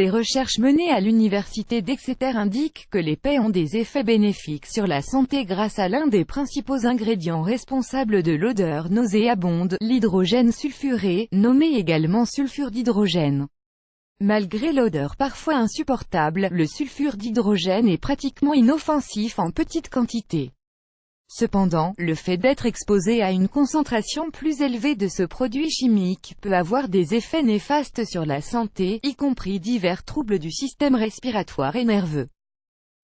Des recherches menées à l'université d'Exeter indiquent que les pets ont des effets bénéfiques sur la santé grâce à l'un des principaux ingrédients responsables de l'odeur nauséabonde, l'hydrogène sulfuré, nommé également sulfure d'hydrogène. Malgré l'odeur parfois insupportable, le sulfure d'hydrogène est pratiquement inoffensif en petite quantité. Cependant, le fait d'être exposé à une concentration plus élevée de ce produit chimique peut avoir des effets néfastes sur la santé, y compris divers troubles du système respiratoire et nerveux.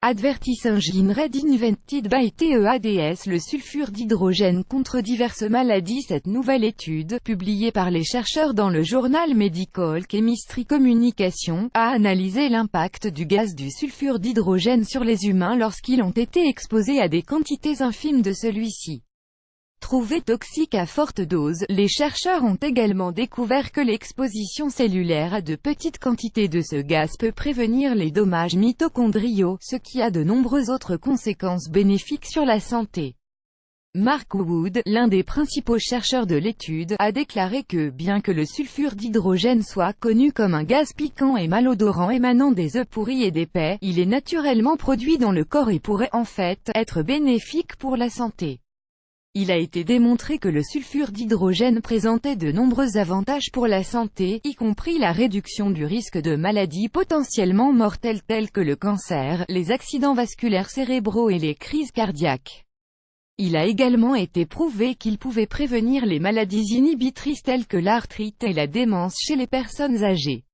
Advertising Red Invented by TEADS. Le sulfure d'hydrogène contre diverses maladies. Cette nouvelle étude, publiée par les chercheurs dans le journal Medical Chemistry Communication, a analysé l'impact du gaz du sulfure d'hydrogène sur les humains lorsqu'ils ont été exposés à des quantités infimes de celui-ci. Trouvé toxique à forte dose, les chercheurs ont également découvert que l'exposition cellulaire à de petites quantités de ce gaz peut prévenir les dommages mitochondriaux, ce qui a de nombreuses autres conséquences bénéfiques sur la santé. Mark Wood, l'un des principaux chercheurs de l'étude, a déclaré que, bien que le sulfure d'hydrogène soit connu comme un gaz piquant et malodorant émanant des œufs pourris et des pets, il est naturellement produit dans le corps et pourrait en fait être bénéfique pour la santé. Il a été démontré que le sulfure d'hydrogène présentait de nombreux avantages pour la santé, y compris la réduction du risque de maladies potentiellement mortelles telles que le cancer, les accidents vasculaires cérébraux et les crises cardiaques. Il a également été prouvé qu'il pouvait prévenir les maladies inhibitrices telles que l'arthrite et la démence chez les personnes âgées.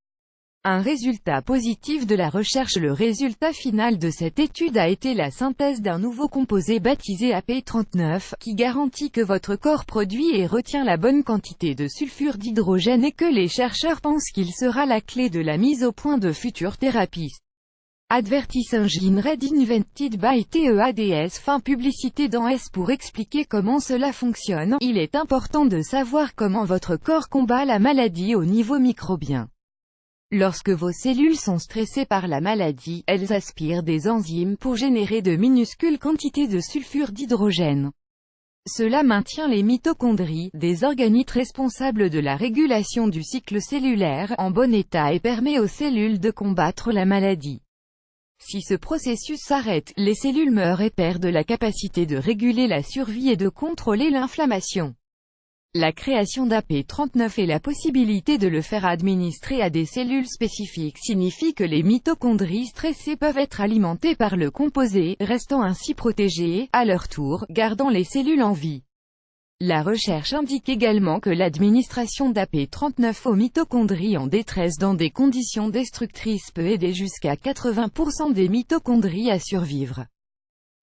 Un résultat positif de la recherche. Le résultat final de cette étude a été la synthèse d'un nouveau composé baptisé AP39, qui garantit que votre corps produit et retient la bonne quantité de sulfure d'hydrogène et que les chercheurs pensent qu'il sera la clé de la mise au point de futures thérapies. Advertising Red Invented by TEADS. Fin publicité dans S. Pour expliquer comment cela fonctionne, il est important de savoir comment votre corps combat la maladie au niveau microbien. Lorsque vos cellules sont stressées par la maladie, elles aspirent des enzymes pour générer de minuscules quantités de sulfure d'hydrogène. Cela maintient les mitochondries, des organites responsables de la régulation du cycle cellulaire, en bon état et permet aux cellules de combattre la maladie. Si ce processus s'arrête, les cellules meurent et perdent la capacité de réguler la survie et de contrôler l'inflammation. La création d'AP39 et la possibilité de le faire administrer à des cellules spécifiques signifie que les mitochondries stressées peuvent être alimentées par le composé, restant ainsi protégées, à leur tour, gardant les cellules en vie. La recherche indique également que l'administration d'AP39 aux mitochondries en détresse dans des conditions destructrices peut aider jusqu'à 80% des mitochondries à survivre.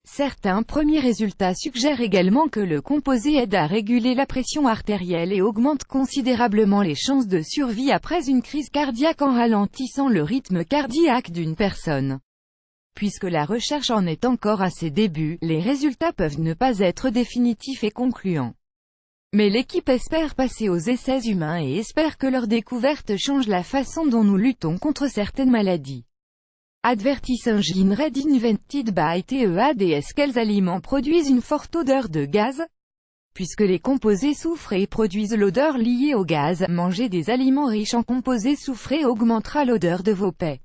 Certains premiers résultats suggèrent également que le composé aide à réguler la pression artérielle et augmente considérablement les chances de survie après une crise cardiaque en ralentissant le rythme cardiaque d'une personne. Puisque la recherche en est encore à ses débuts, les résultats peuvent ne pas être définitifs et concluants. Mais l'équipe espère passer aux essais humains et espère que leur découverte change la façon dont nous luttons contre certaines maladies. Advertising Red Invented by TEADS. Quels aliments produisent une forte odeur de gaz? Puisque les composés soufrés produisent l'odeur liée au gaz, manger des aliments riches en composés soufrés augmentera l'odeur de vos pets.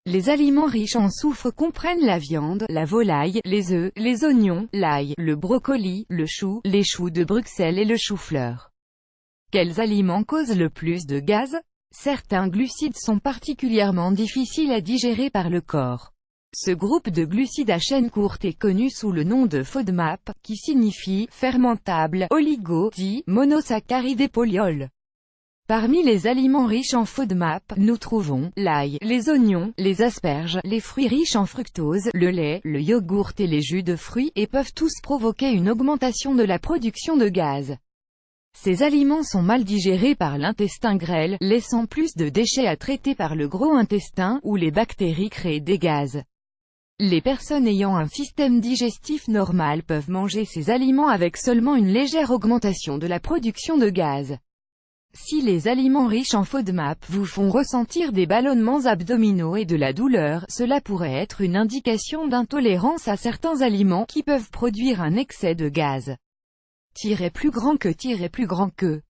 Les aliments riches en soufre comprennent la viande, la volaille, les œufs, les oignons, l'ail, le brocoli, le chou, les choux de Bruxelles et le chou-fleur. Quels aliments causent le plus de gaz? Certains glucides sont particulièrement difficiles à digérer par le corps. Ce groupe de glucides à chaîne courte est connu sous le nom de FODMAP, qui signifie « fermentable, oligo-di-monosaccharides et polyols ». Parmi les aliments riches en FODMAP, nous trouvons l'ail, les oignons, les asperges, les fruits riches en fructose, le lait, le yogourt et les jus de fruits, et peuvent tous provoquer une augmentation de la production de gaz. Ces aliments sont mal digérés par l'intestin grêle, laissant plus de déchets à traiter par le gros intestin, où les bactéries créent des gaz. Les personnes ayant un système digestif normal peuvent manger ces aliments avec seulement une légère augmentation de la production de gaz. Si les aliments riches en FODMAP vous font ressentir des ballonnements abdominaux et de la douleur, cela pourrait être une indication d'intolérance à certains aliments qui peuvent produire un excès de gaz. Plus grand que